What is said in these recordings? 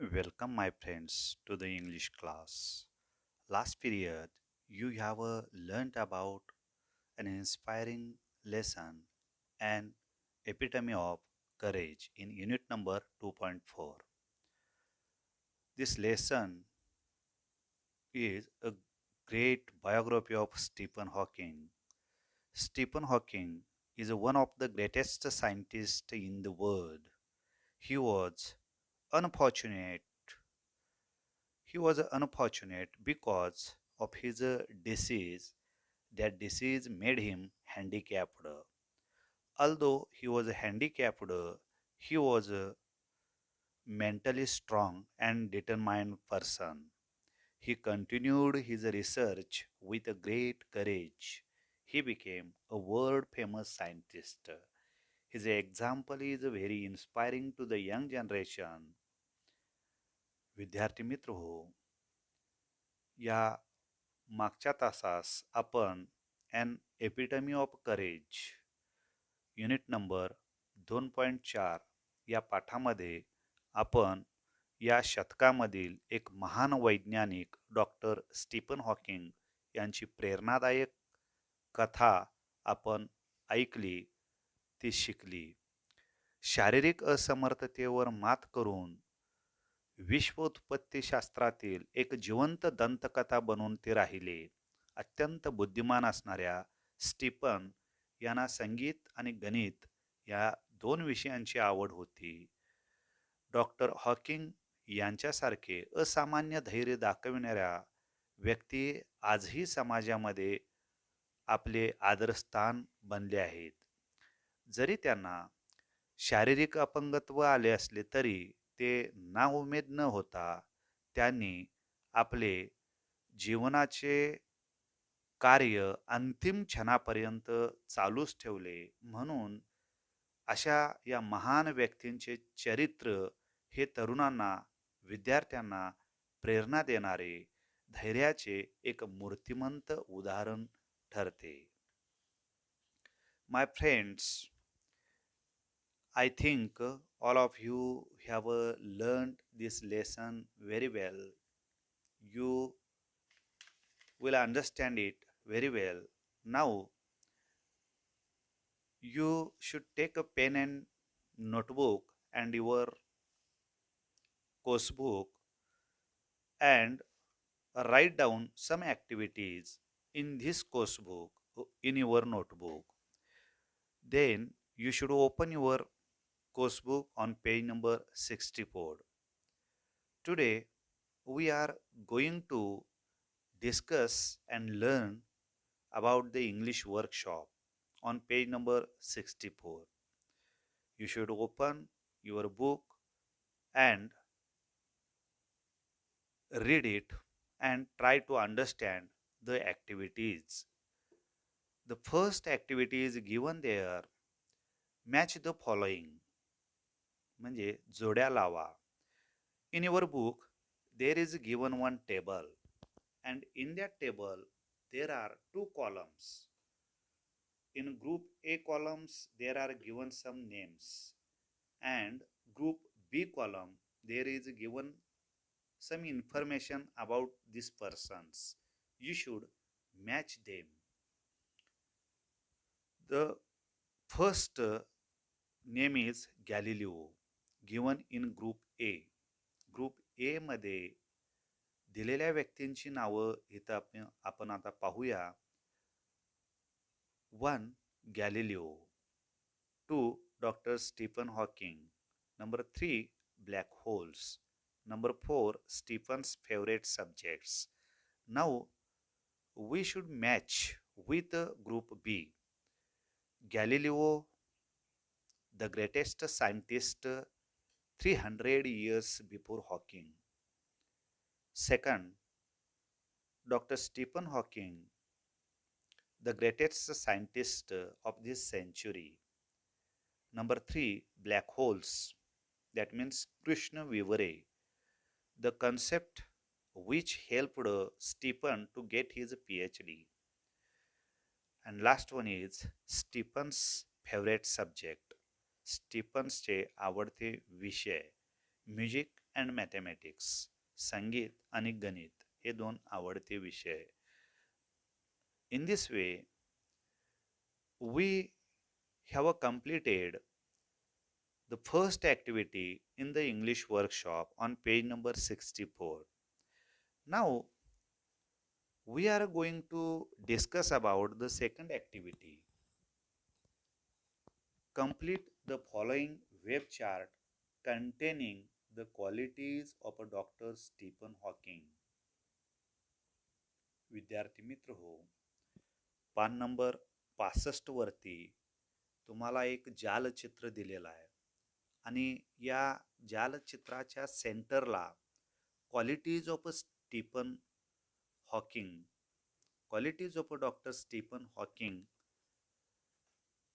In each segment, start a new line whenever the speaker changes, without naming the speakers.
Welcome, my friends, to the English class. Last period, you have learnt about an inspiring lesson and epitome of courage in unit number 2.4. This lesson is a great biography of Stephen Hawking. Stephen Hawking is one of the greatest scientists in the world. He was unfortunate He was unfortunate because of his disease. That disease made him handicapped. Although he was handicapped, he was a mentally strong and determined person. He continued his research with a great courage. He became a world famous scientist. His example is very inspiring to the young generation. विद्यार्थी मित्र हो, या मागच्या तासास आपण an epitome of courage unit number 2.4 या पाठामध्ये आपण या शतकामधील एक महान वैज्ञानिक डॉक्टर स्टीफन हॉकिंग यांची प्रेरणादायक कथा आपण ऐकली, ती शिकली. शारीरिक असमर्थतेवर मात करून विश्वोत्पत्तीशास्त्रातील एक जिवंत दंतकथा बनून ते राहिले. अत्यंत बुद्धिमान असणाऱ्या स्टीफन यांना संगीत आणि गणित या दोन विषयांची आवड होती. डॉक्टर हॉकिंग यांच्यासारखे असामान्य धैर्य दाखविणाऱ्या व्यक्ती आजही समाजामध्ये आपले आदरस्थान बनले आहेत. जरी त्यांना शारीरिक अपंगत्व आले असले तरी ते नाउमेद न होता त्यांनी आपले जीवनाचे कार्य अंतिम क्षणापर्यंत चालूच ठेवले. म्हणून अशा या महान व्यक्तींचे चरित्र हे तरुणांना, विद्यार्थ्यांना प्रेरणा देणारे धैर्याचे एक मूर्तिमंत उदाहरण ठरते. माय friends, I think all of you have learned this lesson very well. You will understand it very well. Now, you should take a pen and notebook and your course book and write down some activities in this course book in your notebook. Then you should open your course book on page number 64. Today, we are going to discuss and learn about the English workshop on page number 64. You should open your book and read it and try to understand the activities. The first activity is given there. Match the following. म्हणजे जोड्या लावा. In your book, there is given one table, and in that table, there are two columns. In group A columns, there are given some names, and group B column, there is given some information about these persons. You should match them. The first name is Galileo, given in group A. Group A मध्ये दिलेल्या व्यक्तींची नावं इथं आपण आता पाहूया. 1. Galileo. 2. Doctor Stephen Hawking. Number 3. Black holes. Number 4. Stephen's favourite subjects. Now we should match with group B. Galileo, the greatest scientist 300 years before Hawking. Second, Dr. Stephen Hawking, the greatest scientist of this century. Number 3, black holes. That means Krishna Vivare, the concept which helped Stephen to get his PhD. And last one is Stephen's favorite subject. स्टीफन्सचे आवडते विषय music and mathematics. संगीत आणि गणित हे दोन आवडते विषय. In this way we have completed the first activity in the English workshop on page number 64. Now we are going to discuss about the second activity. Complete the following web chart containing the qualities of a Dr. Stephen Hawking. विद्यार्थी मित्र हो, पान number 65 वरती तुम्हाला एक जालचित्र दिलेलं आहे आणि या जालचित्राच्या सेंटरला qualities of a Stephen Hawking, qualities of a doctor Stephen Hawking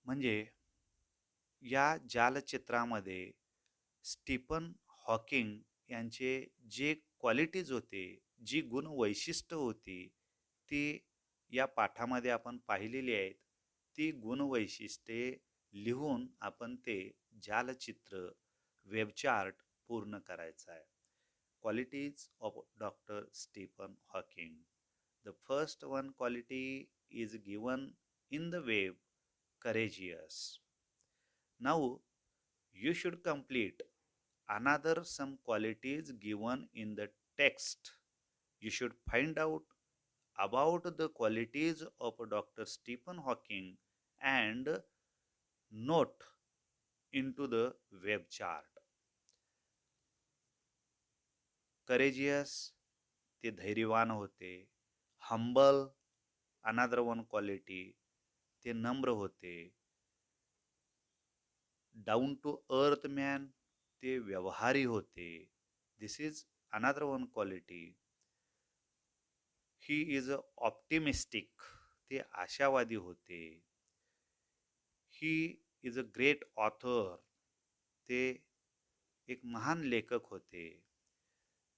म्हणजे या जालचित्रामध्ये स्टीफन हॉकिंग यांचे जे क्वालिटीज होते, जी गुणवैशिष्ट्य होती, ती या पाठामध्ये आपण पाहिलेली आहेत. ती गुणवैशिष्ट्ये लिहून आपण ते जालचित्र वेबचार्ट पूर्ण करायचं आहे. Qualities of doctor Stephen Hawking. The first one quality is given in the web, courageous. Now you should complete another some qualities given in the text. You should find out about the qualities of Dr. Stephen Hawking and note into the web chart. Courageous, ते धैर्यवान होते. Humble, another one quality, ते नम्र होते. Down to earth man, ते व्यवहारी होते. This is another one quality. He is optimistic, ते आशावादी होते. He is a great author, ते एक महान लेखक होते.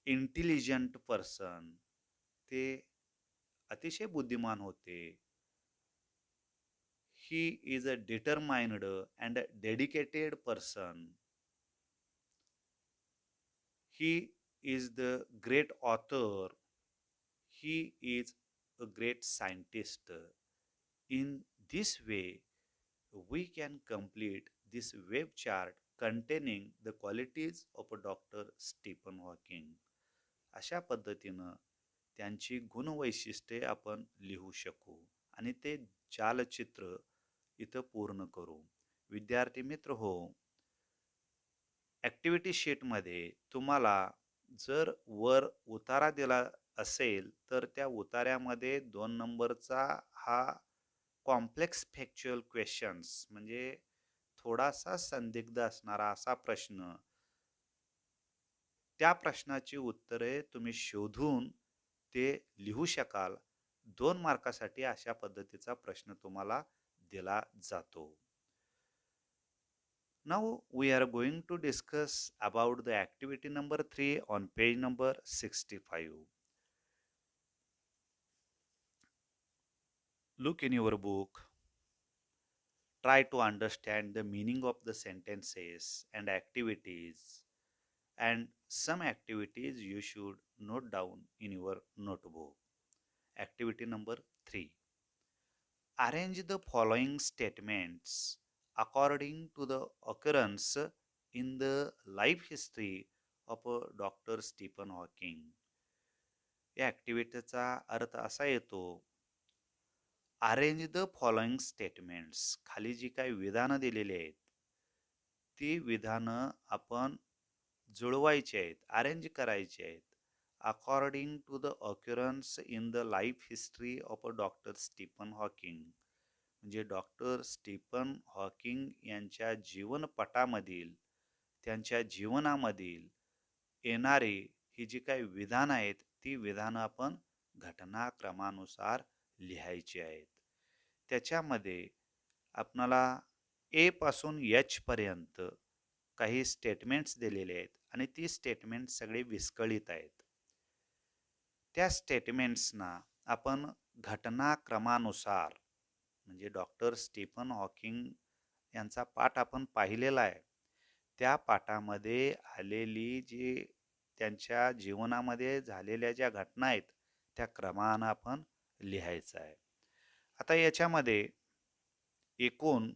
इंटेलिजंट पर्सन, ते अतिशय बुद्धिमान होते. He is a determined and dedicated person. He is the great author. He is a great scientist. In this way, we can complete this web chart containing the qualities of Dr. Stephen Hawking. अशा पद्धतीनं त्यांची गुणवैशिष्ट्ये आपण लिहू शकू आणि ते जालचित्र इथं पूर्ण करू. विद्यार्थी मित्र हो, ॲक्टिव्हिटी शीटमध्ये तुम्हाला जर वर उतारा दिला असेल तर त्या उतार्यामध्ये 2 नंबरचा हा कॉम्प्लेक्स फॅक्च्युअल क्वेश्चन्स म्हणजे थोडासा संदिग्ध असणारा असा प्रश्न, त्या प्रश्नाची उत्तरे तुम्ही शोधून ते लिहू शकाल. 2 मार्कासाठी अशा पद्धतीचा प्रश्न तुम्हाला दिला जातो. Now we are going to discuss about the activity number 3 on page number 65. Look in your book. Try to understand the meaning of the sentences and activities, and some activities you should note down in your notebook. Activity number 3. Arrange the following statements according to the occurrence in the life history of Dr. Stephen Hawking. या ॲक्टिव्हिटीचा अर्थ असा येतो, arrange the following statements. खाली जी काही विधानं दिलेली आहेत, ती विधानं आपण जुळवायची आहेत, अरेंज करायची आहेत. According to the occurrence in the life history of doctor Stephen Hawking. म्हणजे डॉक्टर स्टीफन हॉकिंग यांच्या जीवनपटामधील, त्यांच्या जीवनामधील येणारी ही जी काही विधानं आहेत, ती विधानं आपण घटनाक्रमानुसार लिहायची आहेत. त्याच्यामध्ये आपणाला ए पासून एच पर्यंत काही स्टेटमेंट्स दिलेले आहेत आणि ती स्टेटमेंट्स सगळे विस्कळीत आहेत. त्या स्टेटमेंट्सना आपण घटनाक्रमानुसार, म्हणजे डॉक्टर स्टीफन हॉकिंग यांचा पाठ आपण पाहिलेला आहे, त्या पाठामध्ये आलेली जी त्यांच्या जीवनामध्ये झालेल्या ज्या घटना आहेत त्या क्रमानं आपण लिहायचं आहे. आता याच्यामध्ये एकूण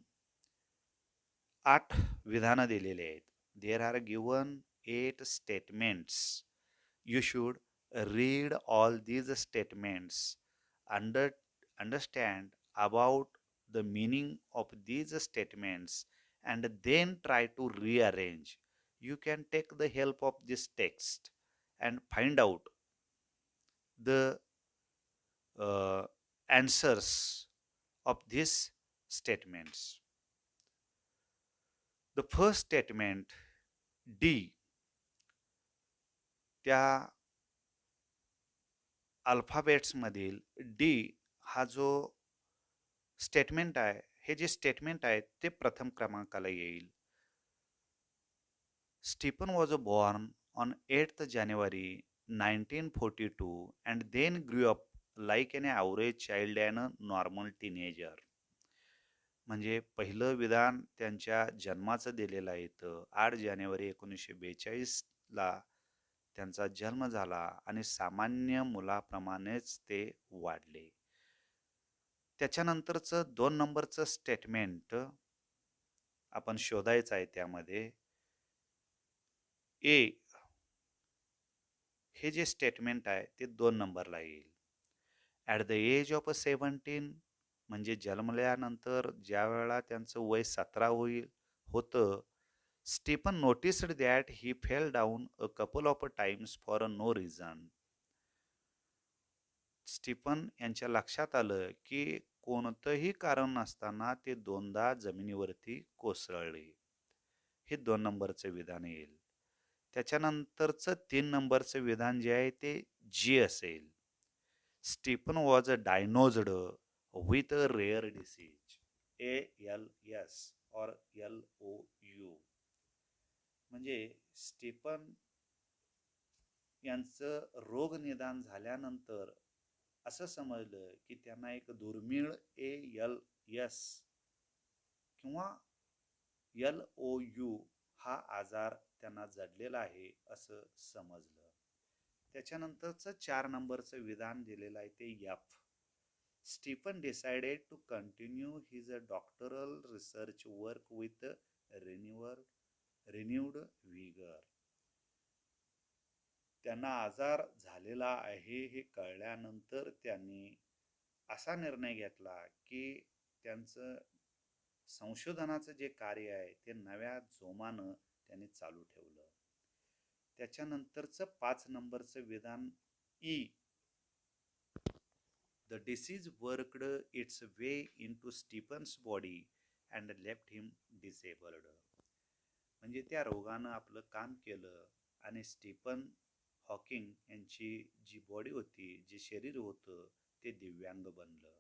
8 विधानं दिलेली आहेत. There are given 8 statements. You should read all these statements, under, understand about the meaning of these statements, and then try to rearrange. You can take the help of this text and find out the uh, answers of these statements. The first statement, D, त्या अल्फाबेट्समधील D हा जो statement आहे, हे जे statement आहे ते प्रथम क्रमांकाला येईल. Stephen was born on 8th January 1942 and then grew up like an average child and a normal teenager. म्हणजे पहिलं विधान त्यांच्या जन्माचं दिलेलं आहे इथं. 8 जानेवारी 1942 ला त्यांचा जन्म झाला आणि सामान्य मुलाप्रमाणेच ते वाढले. त्याच्यानंतरचं 2 नंबरचं स्टेटमेंट आपण शोधायचं आहे त्यामध्ये. ए हे जे स्टेटमेंट आहे ते 2 नंबरला येईल. ॲट द एज ऑफ 17 म्हणजे जन्मल्यानंतर ज्या वेळेला त्यांचं वय 17 होतं, Stephen noticed that he fell down a couple of times for no reason. Stephen यांच्या लक्षात आलं की कोणतंही कारण नसताना ते 2दा जमिनीवरती कोसळले. हे 2 नंबरचं विधान येईल. त्याच्यानंतरचं 3 नंबरचं विधान जे आहे ते जी असेल. Stephen was diagnosed with a rare disease. ALS और LOU. म्हणजे स्टीफन यांचं रोग निदान झाल्यानंतर असं समजलं की त्यांना एक दुर्मिळ ALS किंवा LOU हा आजार त्यांना जडलेला आहे असं समजलं. त्याच्यानंतरचं 4 नंबरचं विधान दिलेलं आहे ते F. Stephen decided to continue his doctoral research work with renewed vigour. त्यांना आजार झालेला आहे हे कळल्यानंतर त्यांनी असा निर्णय घेतला की त्यांचं संशोधनाचं जे कार्य आहे ते नव्या जोमानं त्यांनी चालू ठेवलं. त्याच्यानंतरचं 5 नंबरचं विधान E. The disease worked its way into Stephen's body and left him disabled. म्हणजे त्या रोगानं आपलं काम केलं आणि स्टीफन हॉकिंग यांची जी बॉडी होती, जे शरीर होतं ते दिव्यांग बनलं.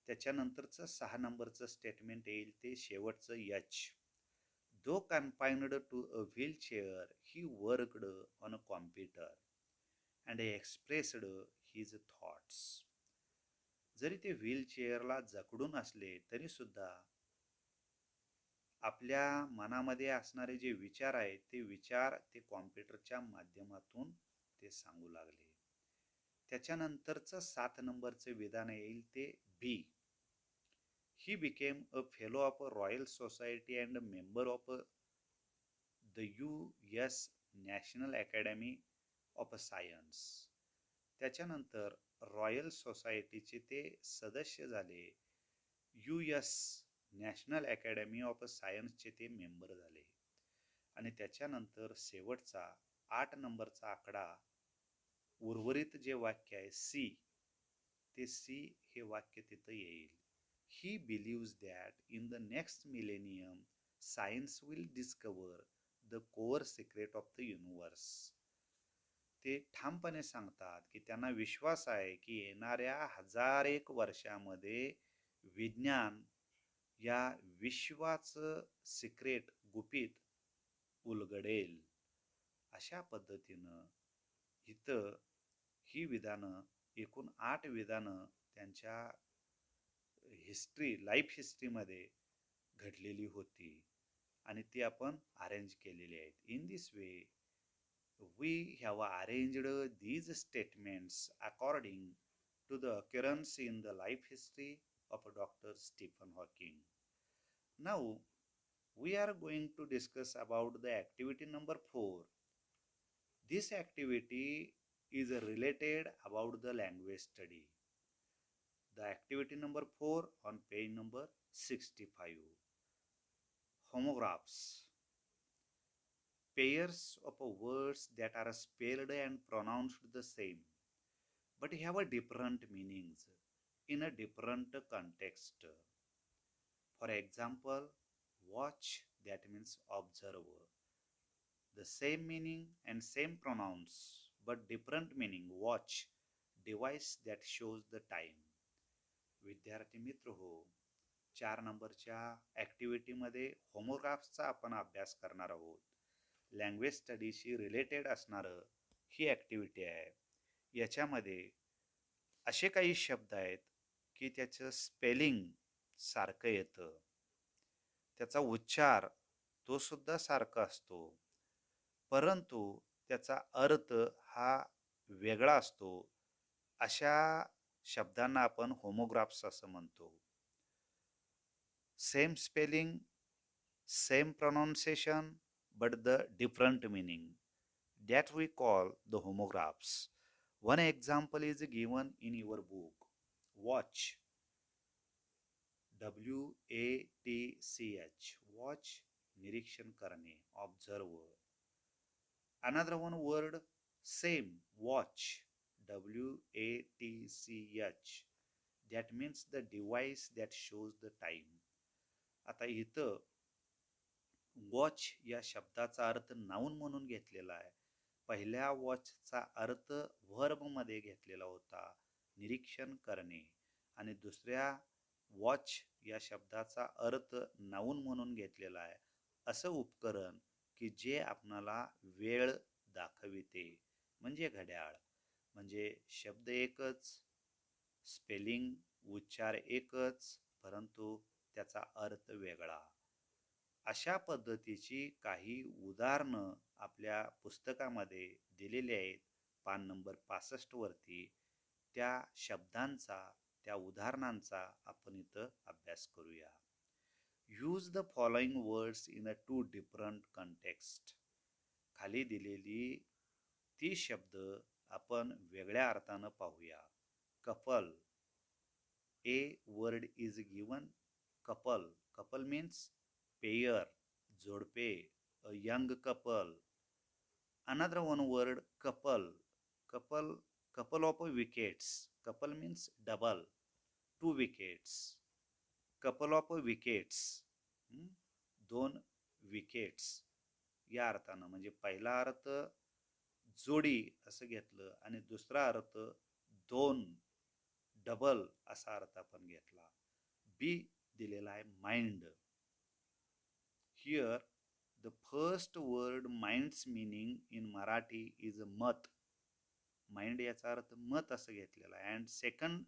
त्याच्यानंतरचं 6 नंबरचं स्टेटमेंट येईल ते शेवटचं H. Though confined to a wheelchair he worked on a computer and expressed his thoughts. जरी ते व्हीलचेअरला जखडून असले तरी सुद्धा आपल्या मनामध्ये असणारे जे विचार आहेत ते विचार ते कॉम्प्युटरच्या माध्यमातून ते सांगू लागले. त्याच्यानंतरचं 7 नंबरचं विधान येईल ते B. He became a fellow of a royal society and member of the US national academy of science. त्याच्यानंतर रॉयल सोसायटीचे ते सदस्य झाले. US नॅशनल अकॅडमी ऑफ सायन्सचे ते मेंबर झाले. आणि त्याच्यानंतर शेवटचा 8 नंबरचा आकडा उर्वरित जे वाक्य आहे सी, ते सी हे वाक्य तिथं येईल. He believes that in the next millennium science will discover the core secret of the universe. ते ठामपणे सांगतात की त्यांना विश्वास आहे की येणाऱ्या 1001 वर्षामध्ये विज्ञान या विश्वाचं सिक्रेट गुपित उलगडेल. अशा पद्धतीनं इथं ही विधानं एकूण 8 विधानं त्यांच्या लाईफ हिस्ट्रीमध्ये घडलेली होती आणि ती आपण अरेंज केलेली आहेत. In this way We have arranged these statements according to the occurrence in the life history of Dr. Stephen Hawking. Now, we are going to discuss about the activity number 4. This activity is related about the language study. The activity number 4 on page number 65. Homographs. Pairs of words that are spelled and pronounced the same but have a different meanings in a different context. For example, watch that means observe. The same meaning and same pronouns but different meaning watch device that shows the time. विद्यार्थी मित्र हो, 4 नंबरच्या ॲक्टिव्हिटीमध्ये होमोग्राफ्सचा आपण अभ्यास करणार आहोत. Language स्टडीशी related असणारं ही activity आहे. याच्यामध्ये असे काही शब्द आहेत की त्याचं स्पेलिंग सारखं येतं, त्याचा उच्चार तो सुद्धा सारखा असतो, परंतु त्याचा अर्थ हा वेगळा असतो. अशा शब्दांना आपण होमोग्राफ्स असं म्हणतो. Same spelling, same pronunciation, but the different meaning. That we call the homographs. One example is given in your book. Watch. WATCH. Watch. निरीक्षण करणे. Observe. Another one word, same. Watch. WATCH. That means the device that shows the time. आता इथं watch या शब्दाचा अर्थ noun म्हणून घेतलेला आहे. पहिल्या वॉचचा अर्थ व्हर्बमध्ये घेतलेला होता, निरीक्षण करणे, आणि दुसऱ्या वॉच या शब्दाचा अर्थ नाऊन म्हणून घेतलेला आहे असं उपकरण की जे आपणाला वेळ दाखविते, म्हणजे घड्याळ. म्हणजे शब्द एकच, स्पेलिंग उच्चार एकच, परंतु त्याचा अर्थ वेगळा. अशा पद्धतीची काही उदाहरणं आपल्या पुस्तकामध्ये दिलेली आहेत. पान नंबर 65 वरती त्या शब्दांचा, त्या उदाहरणांचा आपण इथं अभ्यास करूया. Use the following words in a 2 different context. खाली दिलेली ती शब्द आपण वेगळ्या अर्थानं पाहूया. Couple. A word is given, couple. Couple means pair, जोडपे, a young couple. Another one word, couple. Couple of wickets. Couple means double, 2 wickets. Couple of wickets. 2 wickets या अर्थानं. म्हणजे पहिला अर्थ जोडी असं घेतलं आणि दुसरा अर्थ 2 डबल असा अर्थ आपण घेतला. बी दिलेला आहे mind. Here the first word mind's meaning in Marathi is मत. माइंड याचा अर्थ मत असं घेतलेला आहे. And second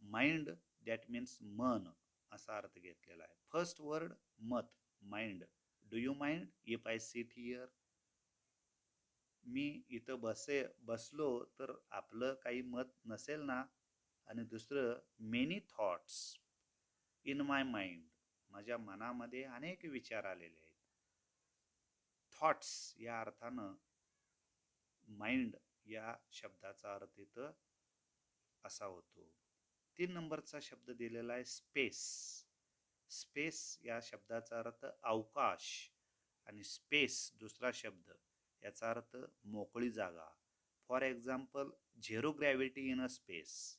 mind that means मन असा अर्थ घेतलेला आहे. फर्स्ट वर्ड मत, mind. Do you mind if I sit here. मी इथं बसलो तर आपलं काही मत नसेल ना. आणि दुसरं many thoughts in my mind. माझ्या मनामध्ये अनेक विचार आलेले आहेत. थॉट्स या अर्थानं माइंड या शब्दाचा अर्थ इथं असा होतो. 3 नंबरचा शब्द दिलेला आहे स्पेस. स्पेस या शब्दाचा अर्थ अवकाश आणि स्पेस दुसरा शब्द याचा अर्थ मोकळी जागा. For example, zero gravity in a space.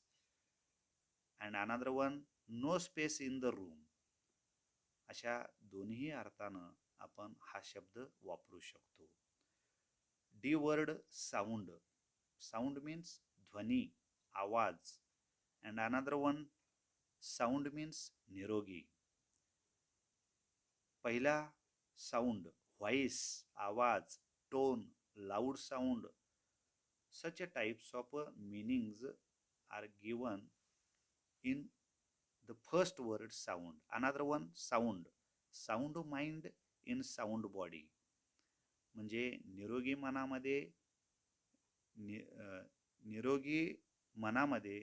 And another one, no space in the room. अशा दोन्ही अर्थानं आपण हा शब्द वापरू शकतो. The word sound. Sound means ध्वनी, आवाज. And another one sound means निरोगी. पहिला साऊंड, व्हॉइस, आवाज, tone, loud sound. Such a types of meanings are given in the first word sound. Another one sound. Sound mind in sound body. म्हणजे निरोगी मनामध्ये नि निरोगी मनामध्ये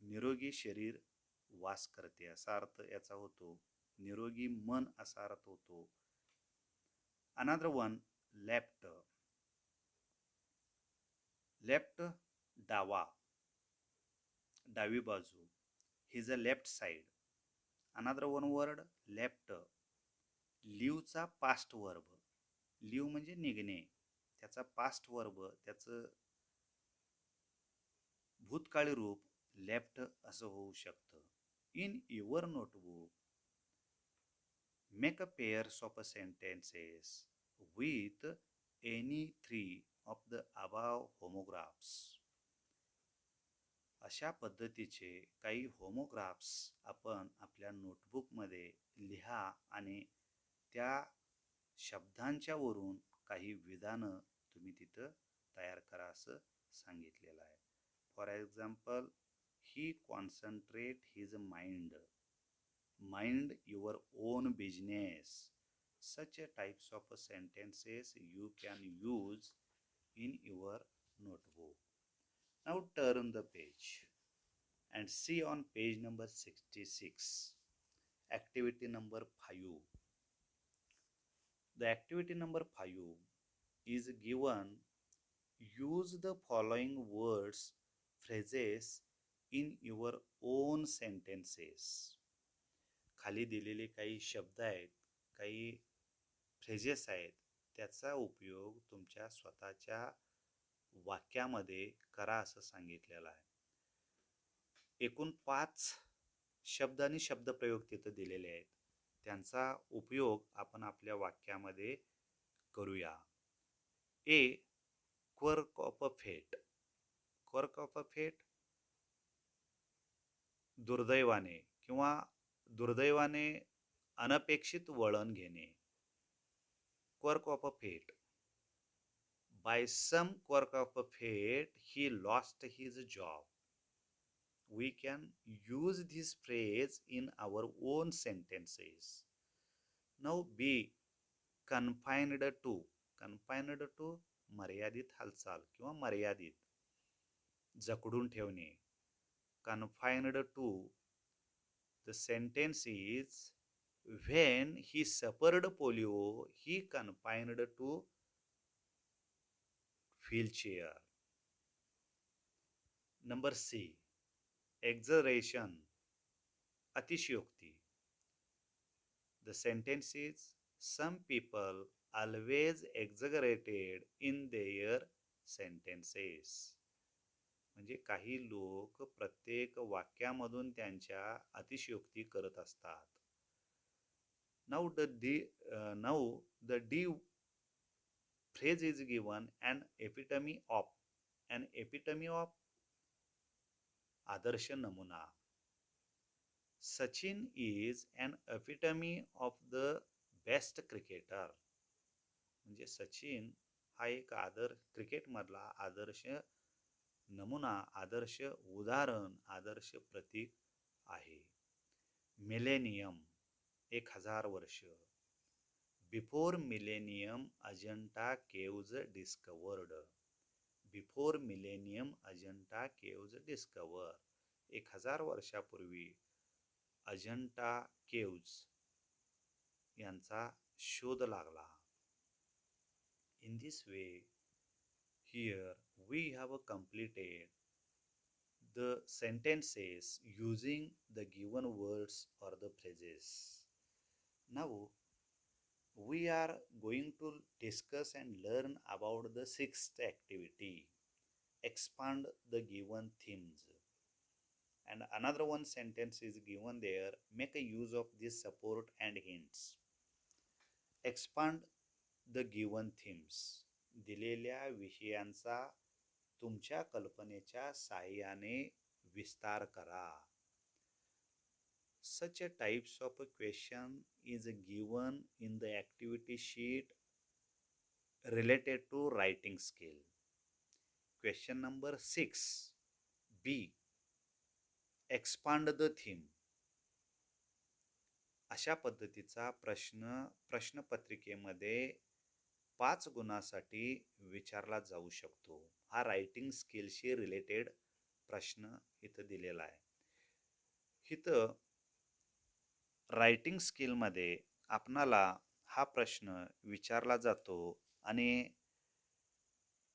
निरोगी शरीर वास करते असा अर्थ याचा होतो. निरोगी मन असा अर्थ होतो. Another one, left. लेफ्ट डावा, डावी बाजू. His a left side. Another one word, left. लिव्हचा पास्ट वर्ब. लिव्ह म्हणजे निघणे. त्याचा पास्ट वर्ब, त्याचं भूतकाळी रूप लेफ्ट असं होऊ शकतं. In your notebook, make a pairs of a sentences with any three of the above homographs. अशा पद्धतीचे काही होमोग्राफ्स आपण आपल्या नोटबुकमध्ये लिहा आणि त्या शब्दांच्या वरून काही विधानं तुम्ही तिथं तयार करा असं सांगितलेलं आहे. For example, he concentrate his mind. Mind your own business. Such a types of sentences you can use in your notebook. Now turn the page and see on page number 66, activity number 5. The activity number 5 is given, use the following words, phrases in your own sentences. खाली दिलेले काही शब्द आहेत, काही phrases आहेत, त्याचा उपयोग तुमच्या स्वतःच्या वाक्यामध्ये करा असं सांगितलेलं आहे. एकूण 5 शब्द आणि शब्दप्रयोग तिथं दिलेले आहेत. त्यांचा उपयोग आपण आपल्या वाक्यामध्ये करूया. ए, क्वर्क ऑफ अ फेट. क्वर्क ऑफ अ फेट, दुर्दैवाने किंवा दुर्दैवाने अनपेक्षित वळण घेणे. Quirk of a fate. By some quirk of a fate, he lost his job. We can use this phrase in our own sentences. Now B, confined to. Confined to मर्यादित हालचाल किंवा मर्यादित, जकडून ठेवणे. Confined to, the sentence is, when he suffered polio, he confined to wheelchair. Number C, exaggeration, अतिशयोक्ती. The sentence is, some people always exaggerated in their sentences. म्हणजे काही लोक प्रत्येक वाक्यामधून त्यांच्या अतिशयोक्ती करत असतात. Now the D phrase is given, an epitome of. An epitome of, आदर्श नमुना. Sachin is an epitome of the best cricketer. म्हणजे सचिन हा एक क्रिकेटमधला आदर्श नमुना, आदर्श उदाहरण, आदर्श प्रतीक आहे. मिलेनियम, 1000 वर्ष. Before millennium Ajanta caves discovered. Before millennium Ajanta caves discover. 1000 वर्षापूर्वी अजंता केव्ज यांचा शोध लागला. In this way, here we have completed the sentences using the given words or the phrases. Now we are going to discuss and learn about the 6th activity, expand the given themes. And another one sentence is given there, make a use of this support and hints. Expand the given themes. दिलेल्या विषयांचा तुमच्या कल्पनेच्या साहाय्याने विस्तार करा. Such a types of a question is given in the activity sheet related to writing skill. Question number 6, B, expand the theme. अशा पद्धतीचा प्रश्नपत्रिकेमध्ये 5 गुणासाठी विचारला जाऊ शकतो. हा रायटिंग स्किलशी रिलेटेड प्रश्न इथं दिलेला आहे. इथं रायटिंग स्किलमध्ये आपणाला हा प्रश्न विचारला जातो आणि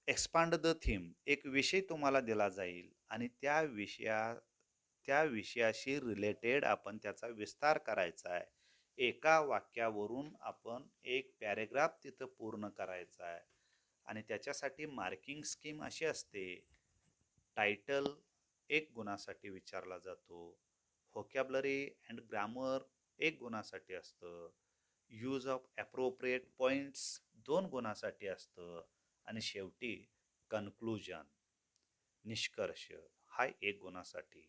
एक्सपांड द थीम एक विषय तुम्हाला दिला जाईल आणि त्या विषयाशी रिलेटेड आपण त्याचा विस्तार करायचा आहे. एका वाक्यावरून आपण एक पॅरेग्राफ तिथं पूर्ण करायचा आहे आणि त्याच्यासाठी मार्किंग स्कीम अशी असते. टायटल 1 गुणासाठी विचारला जातो. व्होकॅब्लरी अँड ग्रामर 1 गुणासाठी असतं. यूज ऑफ ॲप्रोप्रिएट पॉइंट्स 2 गुणासाठी असतं आणि शेवटी कन्क्लुजन निष्कर्ष हा 1 गुणासाठी.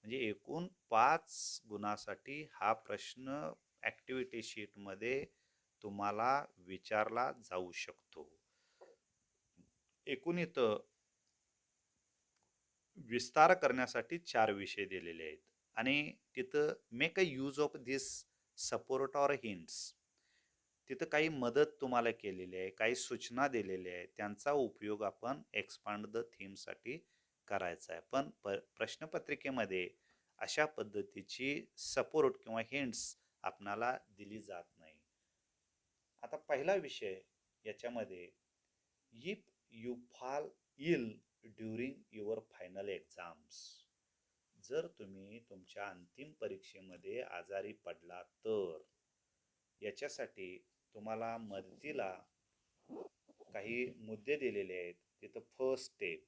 म्हणजे एकूण 5 गुणासाठी हा प्रश्न ॲक्टिव्हिटी शीटमध्ये तुम्हाला विचारला जाऊ शकतो. एकूण इथं विस्तार करण्यासाठी 4 विषय दिलेले आहेत आणि तिथं make a use of this support or hints. तिथं काही मदत तुम्हाला केलेली आहे, काही सूचना दिलेल्या आहेत, त्यांचा उपयोग आपण एक्सपांड द थीमसाठी करायचा आहे. पण प्रश्नपत्रिकेमध्ये अशा पद्धतीची सपोर्ट किंवा हिंट्स आपणाला दिली जात नाही. आता पहिला विषय याच्यामध्ये, if you fall ill during your final exams. जर तुम्ही तुमच्या अंतिम परीक्षेमध्ये आजारी पडला तर याच्यासाठी तुम्हाला मदतीला काही मुद्दे दिलेले आहेत. तिथं फर्स्ट स्टेप,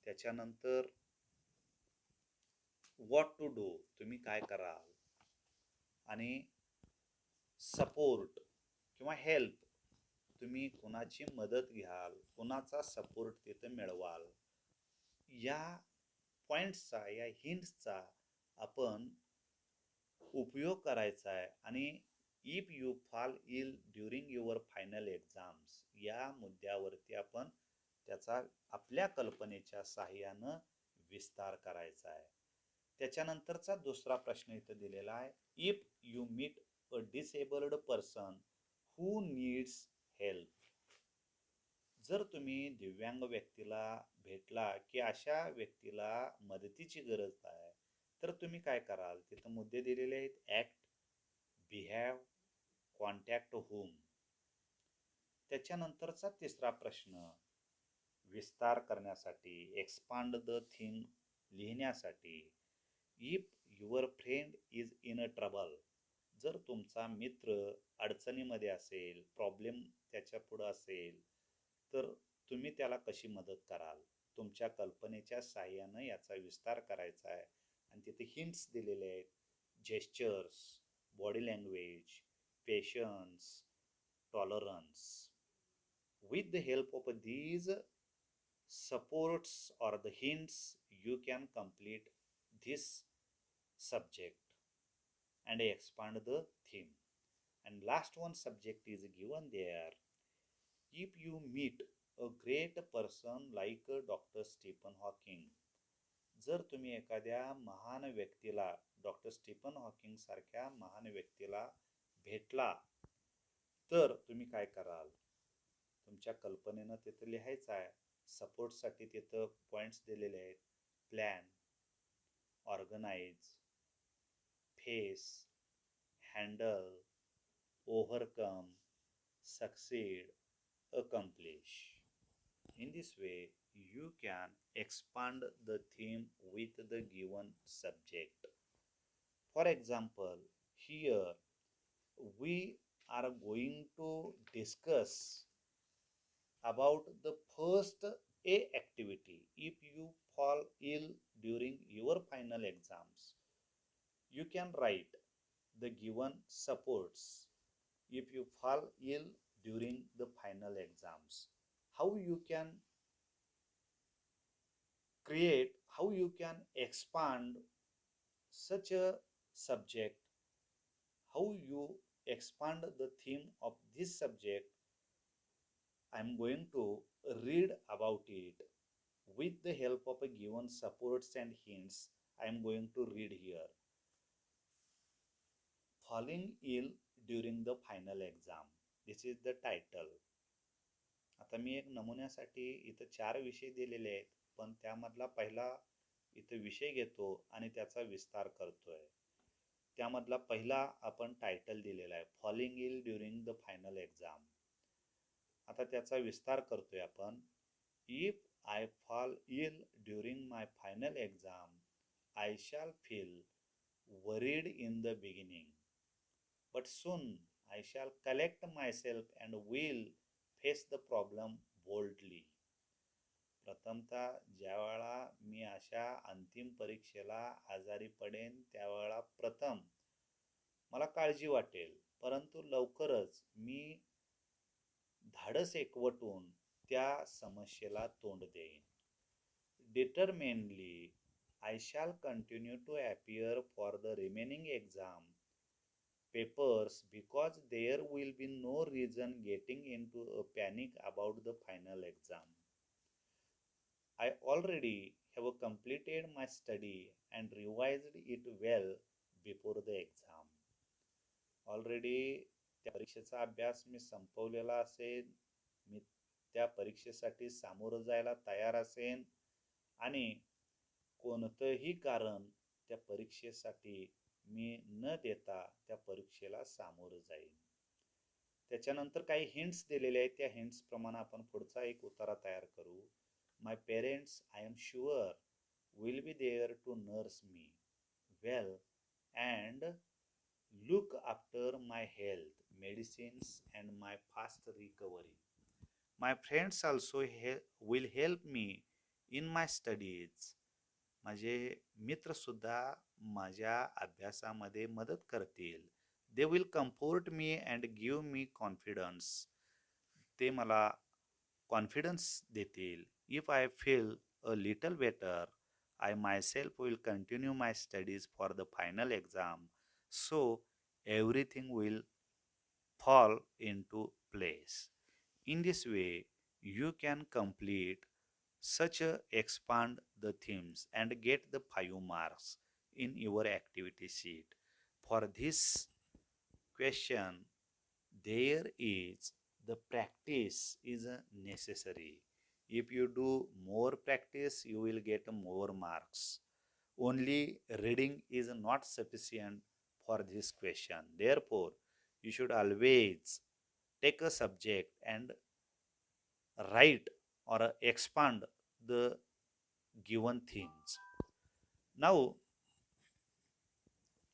त्याच्यानंतर व्हॉट टू डू तुम्ही काय कराल, आणि सपोर्ट किंवा हेल्प तुम्ही कोणाची मदत घ्याल, कोणाचा सपोर्ट तिथं मिळवाल. या पॉईंट्सचा या हिंट्सचा आपण उपयोग करायचा आहे आणि if you fall ill during your final exams या मुद्द्यावरती आपण त्याचा आपल्या कल्पनेच्या साहाय्यानं विस्तार करायचा आहे. त्याच्यानंतरचा दुसरा प्रश्न इथं दिलेला आहे, if you meet a disabled person who needs help. जर तुम्ही दिव्यांग व्यक्तीला भेटला की अशा व्यक्तीला मदतीची गरज आहे तर तुम्ही काय कराल. तिथं मुद्दे दिलेले आहेत, ॲक्ट, बिहॅव, कॉन्टॅक्ट होम. त्याच्यानंतरचा तिसरा प्रश्न विस्तार करण्यासाठी एक्सपांड द थीम लिहिण्यासाठी, if your friend is in a trouble. जर तुमचा मित्र अडचणीमध्ये असेल, प्रॉब्लेम त्याच्या पुढं असेल तर तुम्ही त्याला कशी मदत कराल. तुमच्या कल्पनेच्या साहाय्यानं याचा विस्तार करायचा आहे आणि तिथे हिंट्स दिलेले आहेत, gestures, body language, patience, tolerance. With the help of these supports or the hints, you can complete this subject and expand the theme. And last one subject is given there. If you meet a great person like Dr. Stephen Hawking, जर तुम्ही एखाद्या महान व्यक्तीला, doctor Stephen Hawking सारख्या महान व्यक्तीला भेटला तर तुम्ही काय कराल. तुमच्या कल्पनेनं तिथं लिहायचं आहे. सपोर्टसाठी तिथं पॉईंट्स दिलेले आहेत, plan, organise, face, handle, overcome, succeed, accomplish. In this way, you can expand the theme with the given subject. For example, here we are going to discuss about the first A activity. If you fall ill during your final exams, you can write the given supports. If you fall ill during the final exams, how you can create, how you can expand such a subject, how you expand the theme of this subject. I'm going to read about it with the help of a given supports and hints. I'm going to read here. Falling ill during the final exam. This is the title. आता मी एक नमुन्यासाठी इथं 4 विषय दिलेले आहेत, पण त्यामधला पहिला इथं विषय घेतो आणि त्याचा विस्तार करतोय. त्यामधला पहिला आपण टायटल दिलेला आहे, falling ill during the final exam. आता त्याचा विस्तार करतोय आपण. If I fall ill during my final exam, I shall feel worried in the beginning, but soon I shall collect myself and will face the problem boldly. प्रथमतः ज्यावेळा मी अशा अंतिम परीक्षेला आजारी पडेन त्यावेळा प्रथम मला काळजी वाटेल, परंतु लवकरच मी धाडस एकवटून त्या समस्येला तोंड देईन. Determinedly, I shall continue to appear for the remaining exam papers because there will be no reason getting into a panic about the final exam. I already have completed my study and revised it well before the exam. Already त्या परीक्षेचा अभ्यास मी संपवलेला असेल, मी त्या परीक्षेसाठी सामोरं जायला तयार असेन आणि कोणतंही कारण त्या परीक्षेसाठी मी न देता त्या परीक्षेला सामोरं जाईन. त्याच्यानंतर काही हिंट्स दिलेले आहेत, त्या हिंट्स प्रमाणे आपण पुढचा एक उतारा तयार करू. My parents I am sure will be there to nurse me well and look after my health, medicines, and my fast recovery. My friends also will help me in my studies. माझे मित्रसुद्धा माझ्या अभ्यासामध्ये मदत करतील. They will comfort me and give me confidence. ते मला confidence देतील. If I feel a little better, I myself will continue my studies for the final exam. So everything will fall into place. In this way, you can complete such a expand the themes and get the 5 marks in your activity sheet. For this question, there is the practice is necessary. If you do more practice, you will get more marks. Only reading is not sufficient for this question. Therefore, you should always take a subject and write or expand the given themes. Now,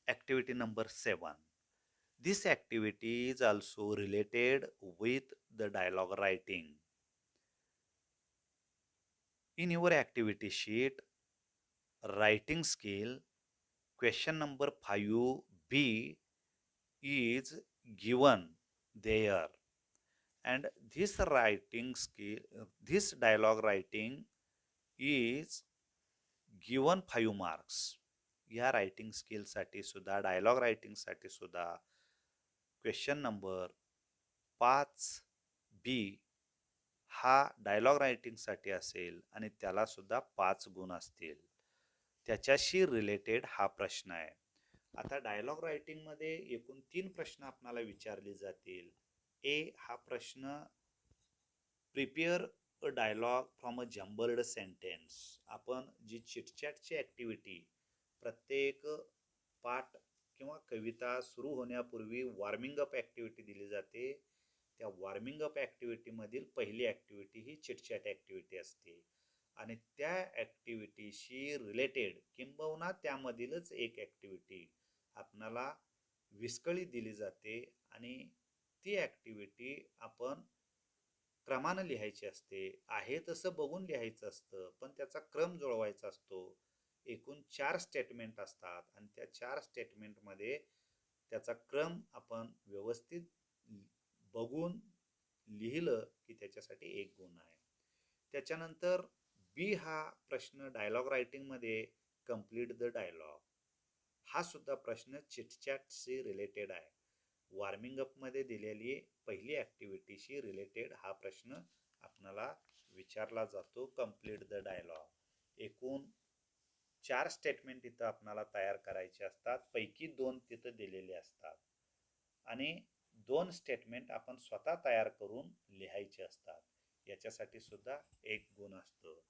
activity number 7. This activity is also related with the dialogue writing. In your activity sheet, writing skill, question number 5B is given there, and this writing skill, this dialogue writing is given 5 marks. या writing स्किलसाठी सुद्धा, dialogue रायटिंगसाठी सुद्धा question number 5B हा dialogue रायटिंगसाठी असेल आणि त्याला सुद्धा 5 गुण असतील. त्याच्याशी रिलेटेड हा प्रश्न आहे. आता डायलॉग रायटिंगमध्ये एकूण 3 प्रश्न आपल्याला विचारले जातील. हा प्रश्न, prepare a dialogue from a jumbled sentence. आपण जी चिटचॅटची ॲक्टिव्हिटी, प्रत्येक पाठ किंवा कविता सुरू होण्यापूर्वी वॉर्मिंग अप ॲक्टिव्हिटी दिली जाते. त्या वॉर्मिंग अप ॲक्टिव्हिटीमधील पहिली ॲक्टिव्हिटी ही चिटचॅट ॲक्टिव्हिटी असते आणि त्या ॲक्टिव्हिटीशी रिलेटेड किंबहुना त्यामधीलच एक ॲक्टिव्हिटी आपणाला विस्कळीत दिली जाते आणि ती ॲक्टिव्हिटी आपण क्रमानं लिहायची असते. आहे तसं बघून लिहायचं असतं, पण त्याचा क्रम जुळवायचा असतो. एकूण 4 स्टेटमेंट असतात आणि त्या 4 स्टेटमेंटमध्ये त्याचा क्रम आपण व्यवस्थित बघून लिहिलं की त्याच्यासाठी 1 गुण आहे. त्याच्यानंतर बी हा प्रश्न डायलॉग रायटिंगमध्ये कंप्लीट द डायलॉग, हा सुद्धा प्रश्न चिटचॅटशी रिलेटेड आहे. वॉर्मिंग अपमध्ये दिलेली पहिली ॲक्टिव्हिटीशी रिलेटेड हा प्रश्न आपल्याला विचारला जातो. Complete the dialogue. एकूण 4 स्टेटमेंट इथं आपल्याला तयार करायचे असतात, पैकी 2 तिथं दिलेले असतात आणि दोन स्टेटमेंट आपण स्वतः तयार करून लिहायचे असतात. याच्यासाठी सुद्धा एक गुण असतो.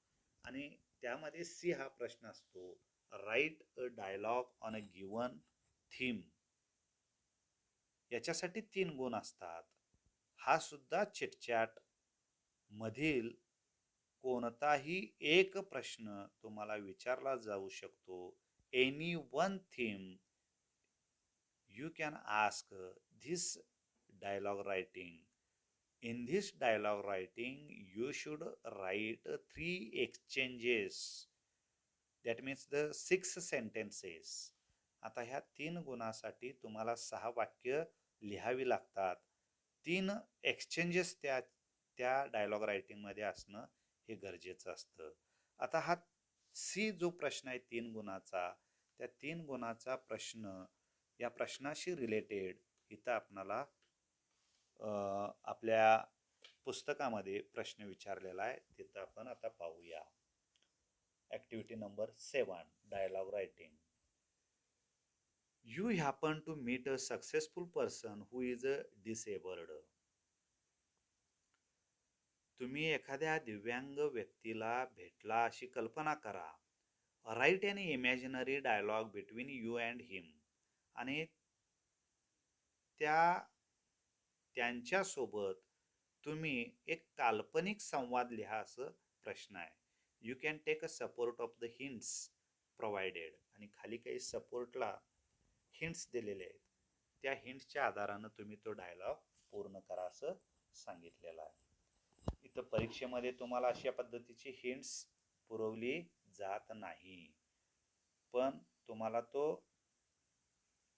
आणि त्यामध्ये सी हा प्रश्न असतो, write a dialogue on a given theme. याच्यासाठी 3 गुण असतात. हा सुद्धा चिटचॅट मधील कोणताही एक प्रश्न तुम्हाला विचारला जाऊ शकतो. Any one theme you can ask this dialogue writing. In this dialogue writing, you should write 3 exchanges. That means the 6 sentences. आता ह्या 3 गुणासाठी तुम्हाला 6 वाक्य लिहावी लागतात. 3 एक्सचेंजेस त्या त्या डायलॉग रायटिंगमध्ये असणं हे गरजेचं असतं. आता हा सी जो प्रश्न आहे 3 गुणाचा, त्या 3 गुणाचा प्रश्न, या प्रश्नाशी रिलेटेड इथं आपणाला आपल्या पुस्तकामध्ये प्रश्न विचारलेला आहे. तिथं आपण आता पाहूया. Activity number 7, dialogue writing. You happen to meet a successful person who is disabled. तुम्ही एखाद्या दिव्यांग व्यक्तीला भेटला अशी कल्पना करा. Write an imaginary dialogue between you and him. आणि त्यांच्यासोबत तुम्ही एक काल्पनिक संवाद लिहा असं प्रश्न आहे. You can take a support of the hints provided. आणि खाली काही सपोर्टला हिंट्स दिलेले आहेत. त्या हिंट्सच्या आधारानं तुम्ही तो डायलॉग पूर्ण करा असं सांगितलेलं आहे. इथं परीक्षेमध्ये तुम्हाला अशा पद्धतीची हिंट्स पुरवली जात नाही, पण तुम्हाला तो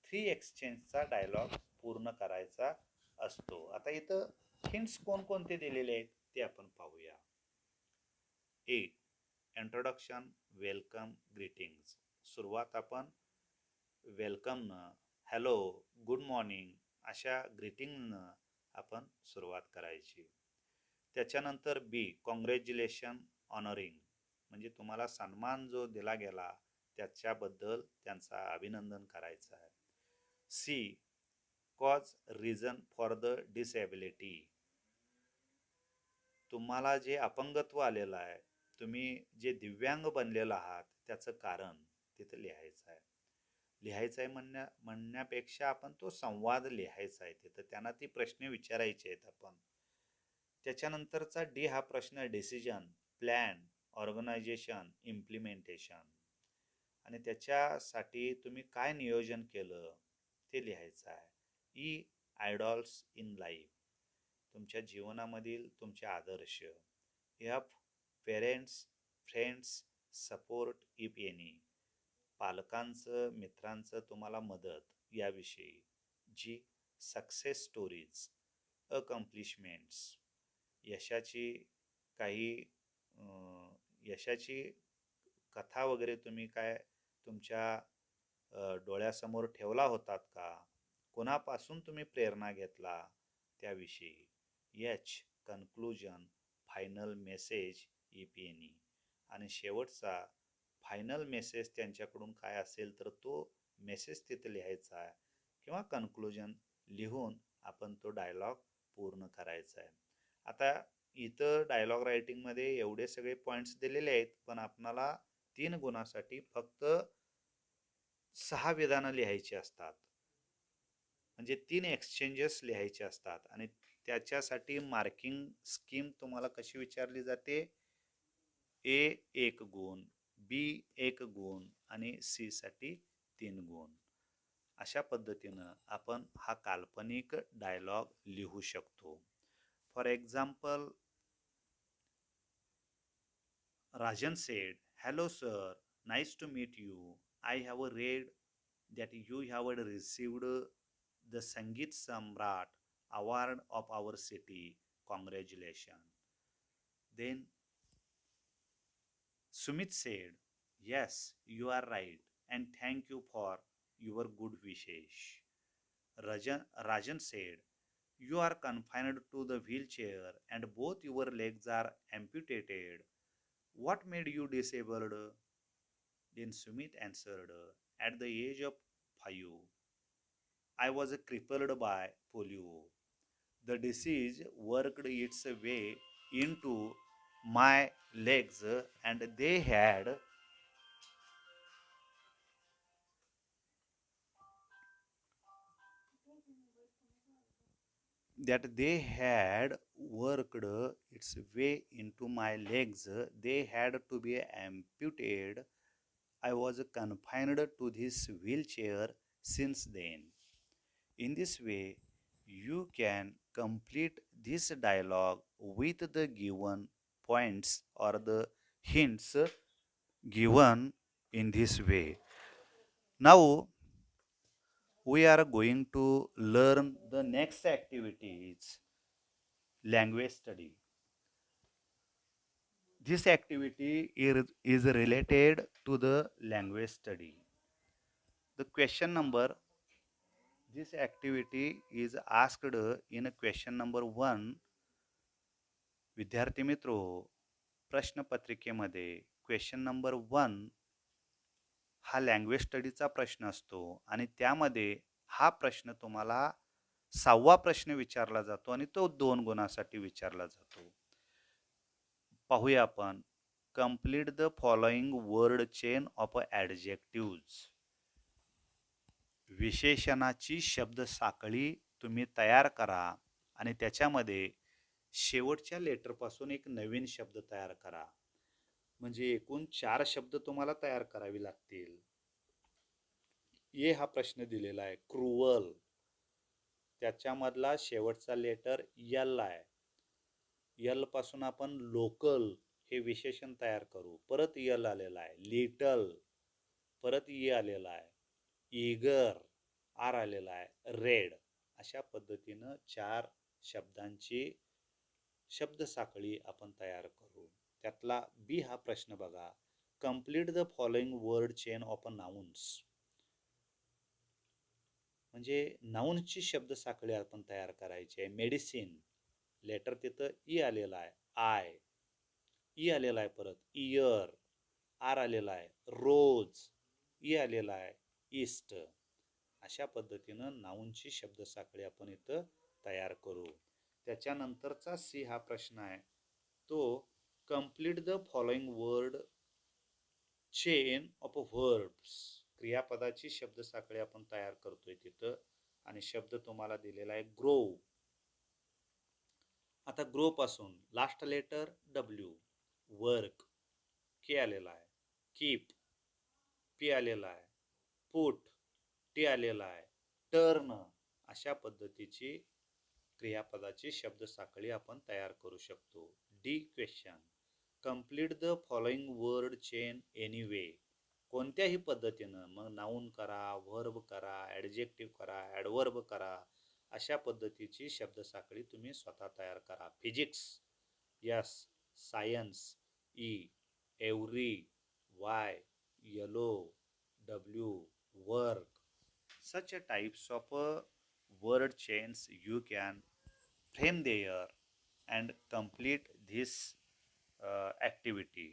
3 एक्सचेंजचा डायलॉग पूर्ण करायचा असतो. आता इथं हिंट्स कोणकोणते दिलेले आहेत ते आपण पाहूया. ए, इंट्रोडक्शन, वेलकम, ग्रीटिंग्स. सुरुवात आपण वेलकमनं, हॅलो, गुड मॉर्निंग अशा ग्रीटिंगनं आपण सुरुवात करायची. त्याच्यानंतर बी, कॉंग्रॅच्युलेशन, ऑनरिंग, म्हणजे तुम्हाला सन्मान जो दिला गेला त्याच्याबद्दल त्यांचा अभिनंदन करायचं आहे. C, cause, reason for the disability, तुम्हाला जे अपंगत्व आलेलं आहे, तुम्ही जे दिव्यांग बनलेलं आहात त्याचं कारण तिथं लिहायचं आहे. लिहायचं आहे म्हणण्यापेक्षा आपण तो संवाद लिहायचा आहे तिथं. त्यांना ती प्रश्न विचारायचे आहेत आपण. त्याच्यानंतरचा डी हा प्रश्न, डिसिजन, प्लॅन, ऑर्गनायझेशन, इम्प्लिमेंटेशन. आणि त्याच्यासाठी तुम्ही काय नियोजन केलं ते लिहायचं आहे. ई, आयडॉल्स इन लाईफ, तुमच्या जीवनामधील तुमचे आदर्श. F, parents, friends, support if any, पालकांचं, मित्रांचं तुम्हाला मदत याविषयी. जी, सक्सेस स्टोरीज, अकम्प्लिशमेंट्स, यशाची काही यशाची कथा वगैरे तुम्ही काय तुमच्या डोळ्यासमोर ठेवला होतात का, कोणापासून तुम्ही प्रेरणा घेतला त्याविषयी. H, conclusion, final message if any, आणि शेवटचा फायनल मेसेज त्यांच्याकडून काय असेल तर तो मेसेज तिथे लिहायचा आहे किंवा कन्क्लुजन लिहून आपण तो डायलॉग पूर्ण करायचा आहे. आता इथं डायलॉग रायटिंगमध्ये एवढे सगळे पॉईंट्स दिलेले आहेत, पण आपणाला 3 गुणासाठी फक्त 6 विधानं लिहायची असतात, म्हणजे 3 एक्सचेंजेस लिहायचे असतात. आणि त्याच्यासाठी मार्किंग स्कीम तुम्हाला कशी विचारली जाते. ए 1 गुण, बी 1 गुण आणि सी साठी 3 गुण. अशा पद्धतीनं आपण हा काल्पनिक डायलॉग लिहू शकतो. For example, Rajan said, "Hello, sir. Nice to meet you. I have read that you have received the Sangeet Samrat award of our city. Congratulations." Then Sumit said, "Yes, you are right, and thank you for your good wishes." Rajan said, "You are confined to the wheelchair and both your legs are amputated. What made you disabled?" Then Sumit answered, "At the age of 5, I was crippled by polio. The disease worked its way into my legs, and they had worked its way into my legs. They had to be amputated. I was confined to this wheelchair since then. In this way, you can complete this dialogue with the given points or the hints given in this way. Now, we are going to learn the next activity is language study. This activity is related to the language study. The question number, this activity is asked in question number 1. विद्यार्थी मित्रो, प्रश्नपत्रिकेमध्ये question number 1 हा language स्टडीचा प्रश्न असतो आणि त्यामध्ये हा प्रश्न तुम्हाला 6वा प्रश्न विचारला जातो आणि तो 2 गुणासाठी विचारला जातो. पाहूया आपण. Complete the following word chain of adjectives. विशेषणाची शब्द साखळी तुम्ही तयार करा आणि त्याच्यामध्ये शेवटच्या लेटरपासून एक नवीन शब्द तयार करा. म्हणजे एकूण 4 शब्द तुम्हाला तयार करावे लागतील. ये हा प्रश्न दिलेला आहे. क्रुअल, त्याच्यामधला शेवटचा लेटर यल आहे. यल पासून आपण लोकल हे विशेषण तयार करू. परत यल आलेला आहे. लिटल, परत ई आलेला आहे. ईगर, आर आलेला आहे. रेड. अशा पद्धतीनं 4 शब्दांची शब्दसाखळी आपण तयार करू. त्यातला बी हा प्रश्न बघा. Complete the following word chain of nouns. म्हणजे नाउन्सची शब्दसाखळी आपण तयार करायची आहे. मेडिसिन, लेटर तिथं ई आलेला आहे. आय, ई आलेला आहे. परत इयर, आर आलेला आहे. रोज, ई आलेला आहे. ईस्ट. अशा पद्धतीनं नाउनची शब्दसाखळी आपण इथं तयार करू. त्याच्यानंतरचा सी हा प्रश्न आहे तो complete the following word chain of verbs. क्रियापदाची शब्दसाखळी आपण तयार करतोय तिथं आणि शब्द तुम्हाला दिलेला आहे ग्रो. आता ग्रो पासून लास्ट लेटर डब्ल्यू. वर्क, के आलेला आहे. कीप, पी आलेला आहे. पुट, टी आलेला आहे. टर्न. अशा पद्धतीची क्रियापदाची शब्दसाखळी आपण तयार करू शकतो. D question. Complete the following word chain anyway. कोणत्याही पद्धतीनं, मग नाऊन करा, व्हर्ब करा, ॲडजेक्टिव्ह करा, ॲडवर्ब करा, अशा पद्धतीची शब्दसाखळी तुम्ही स्वतः तयार करा. Physics, yes. Science, E. Every, Y. Yellow, W. Work. Such a types of word chains you can frame there and complete this activity.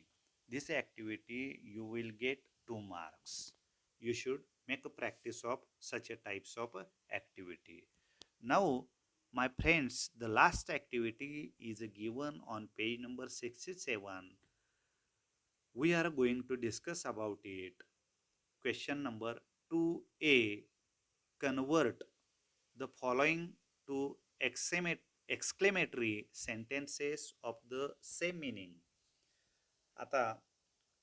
This activity you will get 2 marks. You should make a practice of such a types of activity. Now, my friends, the last activity is given on page number 67. We are going to discuss about it. Question number 2A. Convert the following to exclamatory sentences of the same meaning. आता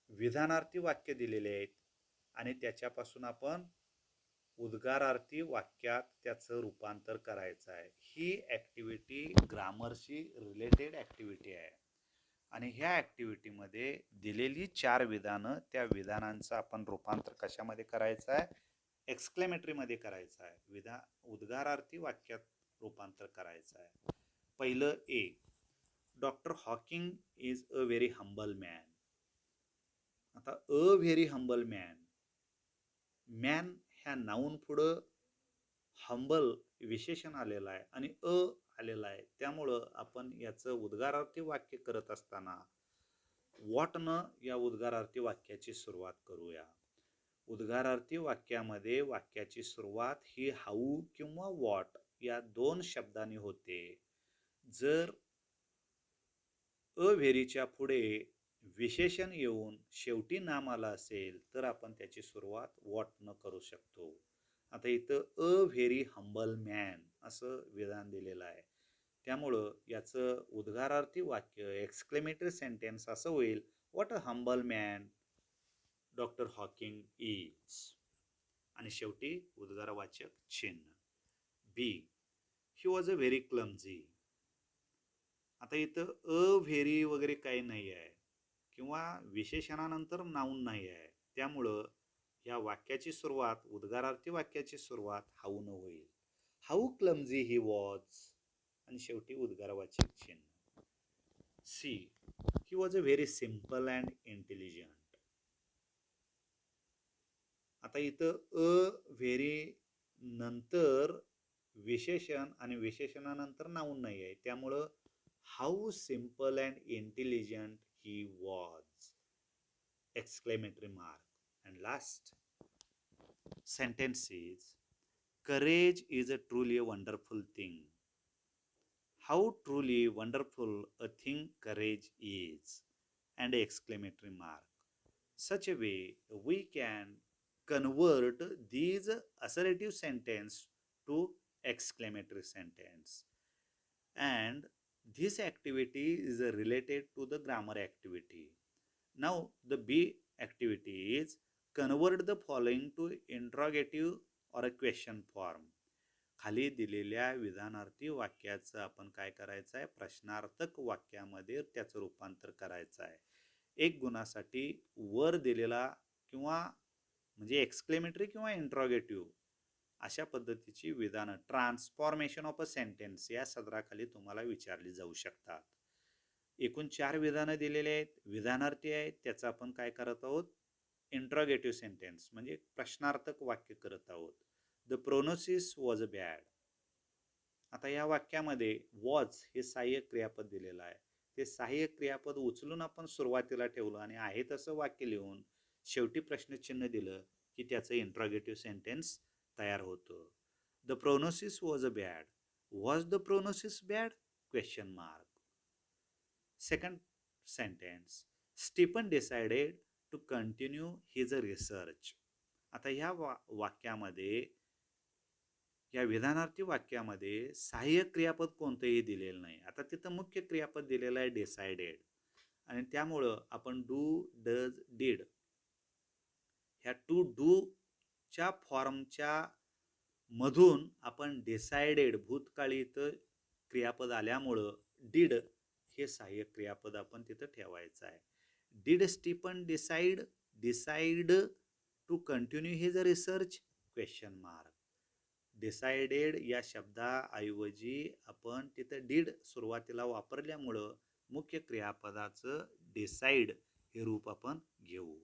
विधानार्थी वाक्य दिलेले आहेत आणि त्याच्यापासून आपण उद्गारार्थी वाक्यात त्याचं रूपांतर करायचं आहे. ही ॲक्टिव्हिटी ग्रामरशी रिलेटेड ॲक्टिव्हिटी आहे आणि ह्या ॲक्टिव्हिटीमध्ये दिलेली 4 विधानं, त्या विधानांचं आपण रूपांतर कशामध्ये करायचं आहे? एक्सक्लेमेटरीमध्ये करायचं आहे. उद्गारार्थी वाक्यात रूपांतर करायचं आहे. पहिलं A. Doctor Hawking is a very humble man. आता a very humble man, man ह्या नाऊन पुढं हंबल विशेषण आलेलं आहे आणि अ आलेला आहे. त्यामुळं आपण याचं उद्गारार्थी वाक्य करत असताना वॉटनं या उद्गारार्थी वाक्याची सुरुवात करूया. उद्गारार्थी वाक्यामध्ये वाक्याची सुरुवात ही हाऊ किंवा वॉट या दोन शब्दांनी होते. जर अव्हेरीच्या पुढे विशेषण येऊन शेवटी नाम आलं असेल तर आपण त्याची सुरुवात वॉट न करू शकतो. आता इथं अ व्हेरी हंबल मॅन असं विधान दिलेलं आहे. त्यामुळं याचं उद्गारार्थी वाक्य एक्सक्लेमेटरी सेंटेन्स असं होईल, what a humble man doctor Hawking is. आणि शेवटी उद्गारवाचक चिन्ह. बी, ही वॉज अ व्हेरी क्लमझी. आता इथं अ व्हेरी वगैरे काही नाही आहे किंवा विशेषणानंतर नाऊन नाही आहे. त्यामुळं या वाक्याची सुरुवात, उद्गारार्थी वाक्याची सुरुवात हाऊ न होईल. हाऊ क्लमझी ही वॉज आणि शेवटी उद्गारवाचक चिन्ह. C, he was a very simple and intelligent. आता इथं अ व्हेरी नंतर विशेषण आणि विशेषणानंतर नाऊन नाही आहे. त्यामुळं how simple and intelligent he was exclamatory mark. And last sentence is, courage is a truly a wonderful thing. How truly wonderful a thing courage is, and exclamatory mark. Such a way we can convert these assertive sentence to exclamatory sentence. And this activity is related to the grammar activity. Now the B activity is, convert the following to interrogative or a question form. खाली दिलेल्या विधानार्थी वाक्याचं आपण काय करायचं आहे, प्रश्नार्थक वाक्यामध्ये त्याचं रूपांतर करायचं आहे. एक गुणासाठी वर दिलेला किंवा म्हणजे एक्सक्लेमेटरी किंवा इंट्रॉगेटिव्ह अशा पद्धतीची विधानं, ट्रान्सफॉर्मेशन ऑफ अ सेंटेन्स या सदराखाली तुम्हाला विचारली जाऊ शकतात. एकूण 4 विधानं दिलेले आहेत, विधानार्थी आहेत, त्याचं आपण काय करत आहोत, इंट्रॉगेटिव्ह सेंटेन्स म्हणजे प्रश्नार्थक वाक्य करत आहोत. The prognosis was bad. आता या वाक्यामध्ये वॉज हे सहाय्यक क्रियापद दिलेलं आहे. ते सहाय्यक क्रियापद उचलून आपण सुरुवातीला ठेवलं आणि आहे तसं वाक्य लिहून शेवटी प्रश्नचिन्ह दिलं की त्याचं इंट्रॉगेटिव्ह सेंटेन्स तयार होतं. The prognosis was a bad. Was the prognosis bad? Question mark. Second sentence, Stephen decided to continue his research. आता ह्या वाक्यामध्ये, या विधानार्थी वाक्यामध्ये सहाय्यक क्रियापद कोणतंही दिलेलं नाही. आता तिथं मुख्य क्रियापद दिलेलं आहे डिसाइडेड आणि त्यामुळं आपण डू, डज, डीड ह्या टू डूच्या फॉर्मच्या मधून आपण डिसाइडेड भूतकाळी इथं क्रियापद आल्यामुळं डीड हे सहाय्यक क्रियापद आपण तिथं ठेवायचं आहे. Did Stephen decide to continue his research? Question mark. Decided या शब्दाऐवजी आपण तिथं डीड सुरुवातीला वापरल्यामुळं मुख्य क्रियापदाचं डिसाइड हे रूप आपण घेऊ.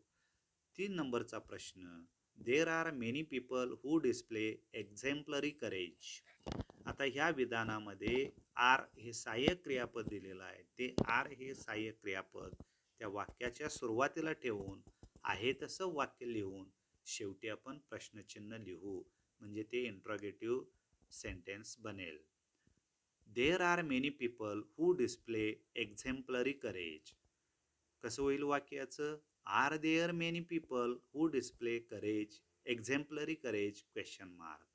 3 नंबरचा प्रश्न, there are many people who display exemplary courage. आता ह्या विधानामध्ये आर हे सहाय्यक क्रियापद दिलेलं आहे. ते आर हे सहाय्यक क्रियापद त्या वाक्याच्या सुरुवातीला ठेवून आहे तसं वाक्य लिहून शेवटी आपण प्रश्नचिन्ह लिहू म्हणजे ते इंट्रॉगेटिव्ह सेंटेन्स बनेल. There are many people who display exemplary courage. कसं होईल वाक्याचं, are there many people who display courage, exemplary courage? Question mark.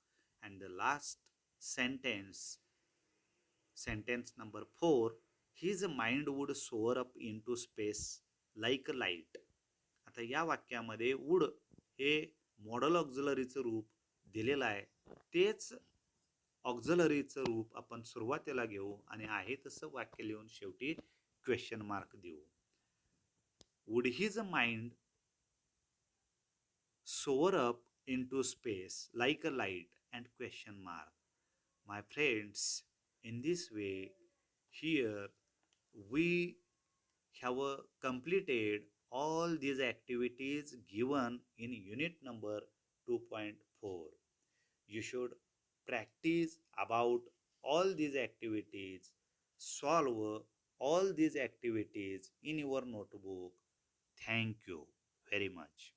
And the last sentence number 4, his mind would soar up into space like a light. आता या वाक्यामध्ये would हे model ऑक्झिलरीचं रूप दिलेलं आहे. तेच ऑक्झिलरीचं रूप आपण सुरुवातीला घेऊ आणि आहे तसं वाक्य लिहून शेवटी क्वेश्चन मार्क देऊ. Would his mind soar up into space like a light and question mark. My friends, in this way, here we have completed all these activities given in unit number 2.4. You should practice about all these activities, solve all these activities in your notebook. Thank you very much.